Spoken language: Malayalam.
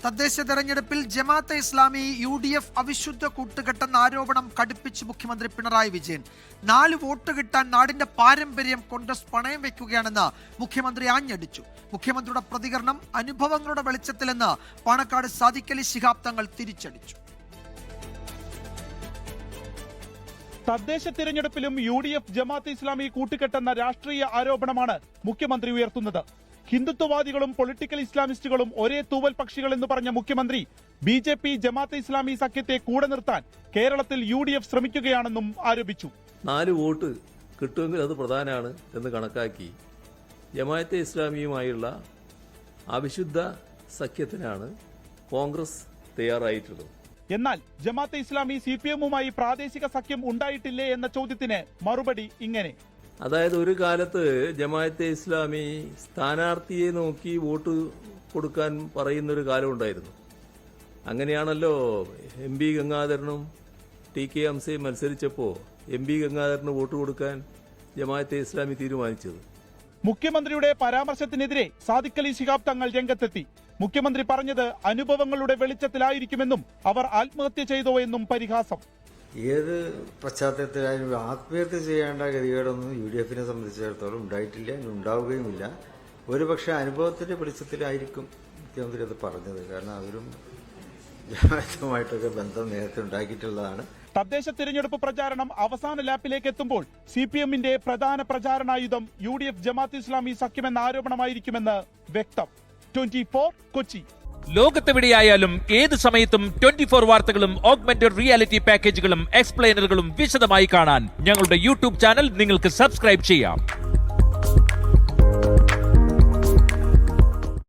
തദ്ദേശ തെരഞ്ഞെടുപ്പിൽ ജമാഅത്തെ ഇസ്ലാമി UDF അവിശുദ്ധ കൂട്ടുകെട്ടെന്ന ആരോപണം കടുപ്പിച്ച് മുഖ്യമന്ത്രി പിണറായി വിജയൻ. 4 വോട്ട് കിട്ടാൻ നാടിന്റെ പാരമ്പര്യം കോൺഗ്രസ് പണയം വെക്കുകയാണെന്ന് മുഖ്യമന്ത്രി ആഞ്ഞടിച്ചു. മുഖ്യമന്ത്രിയുടെ പ്രതികരണം അനുഭവങ്ങളുടെ വെളിച്ചത്തിലെന്ന് പാണക്കാട് സാദിഖ് അലി ശിഹാബ് തങ്ങൾ തിരിച്ചടിച്ചു. തദ്ദേശ തിരഞ്ഞെടുപ്പിലും UDF ജമാഅത്തെ ഇസ്ലാമി കൂട്ടുകെട്ടെന്ന രാഷ്ട്രീയ ആരോപണമാണ് മുഖ്യമന്ത്രി ഉയർത്തുന്നത്. ഹിന്ദുത്വവാദികളും പൊളിറ്റിക്കൽ ഇസ്ലാമിസ്റ്റുകളും ഒരേ തൂവൽ പക്ഷികൾ എന്ന് പറഞ്ഞ മുഖ്യമന്ത്രി BJP ജമാഅത്തെ ഇസ്ലാമി സഖ്യത്തെ കൂടെ നിർത്താൻ കേരളത്തിൽ UDF ശ്രമിക്കുകയാണെന്നും ആരോപിച്ചു. 4 വോട്ട് കിട്ടുമെങ്കിൽ അത് പ്രധാനമാണ് എന്ന് കണക്കാക്കി ജമാഅത്തെ ഇസ്ലാമിയുമായുള്ള അവിശുദ്ധ സഖ്യത്തിനാണ് കോൺഗ്രസ് തയ്യാറായിട്ടുള്ളത്. എന്നാൽ ജമാഅത്തെ ഇസ്ലാമി CPM-ഉമായി പ്രാദേശിക സഖ്യം ഉണ്ടായിട്ടില്ലേ എന്ന ചോദ്യത്തിന് മറുപടി ഇങ്ങനെ: അതായത് ഒരു കാലത്ത് ജമാഅത്തെ ഇസ്ലാമി സ്ഥാനാർത്ഥിയെ നോക്കി വോട്ട് കൊടുക്കാൻ പറയുന്നൊരു കാലമുണ്ടായിരുന്നു. അങ്ങനെയാണല്ലോ MP ഗംഗാധരനും TK ഹംസയും മത്സരിച്ചപ്പോൾ MP Gangadharan vote കൊടുക്കാൻ ജമാഅത്തെ ഇസ്ലാമി തീരുമാനിച്ചത്. മുഖ്യമന്ത്രിയുടെ പരാമർശത്തിനെതിരെ സാദിഖ് അലി ശിഹാബ് തങ്ങൾ രംഗത്തെത്തി. മുഖ്യമന്ത്രി പറഞ്ഞത് അനുഭവങ്ങളുടെ വെളിച്ചത്തിലായിരിക്കുമെന്നും അവർ ആത്മഹത്യ ചെയ്തോ എന്നും പരിഹാസം. ഏത് പശ്ചാത്തലത്തിലായാലും ആത്മഹത്യ ചെയ്യേണ്ട ഗതികേടൊന്നും UDF-നെ സംബന്ധിച്ചിടത്തോളം ഉണ്ടായിട്ടില്ല, ഉണ്ടാവുകയുമില്ല. ഒരുപക്ഷെ അനുഭവത്തിന്റെ വെളിച്ചത്തിലായിരിക്കും മുഖ്യമന്ത്രി അത് പറഞ്ഞത്. കാരണം അവരും ജമാഅത്തുമായിട്ടൊക്കെ ബന്ധം നേരത്തെ ഉണ്ടാക്കിയിട്ടുള്ളതാണ്. തദ്ദേശ തിരഞ്ഞെടുപ്പ് പ്രചാരണം അവസാന ലാപ്പിലേക്ക് എത്തുമ്പോൾ CPM-ന്റെ പ്രധാന പ്രചാരണായുധം UDF ജമാഅത്ത് ഇസ്ലാമി സഖ്യമെന്ന ആരോപണമായിരിക്കുമെന്ന് വ്യക്തം. 24 കൊച്ചി. ലോകത്തെവിടെയായാലും ഏത് സമയത്തും 24 വാർത്തകളും ഓഗ്മെന്റഡ് റിയാലിറ്റി പാക്കേജുകളും എക്സ്പ്ലെയിനറുകളും വിശദമായി കാണാൻ ഞങ്ങളുടെ YouTube ചാനൽ നിങ്ങൾക്ക് സബ്സ്ക്രൈബ് ചെയ്യാം.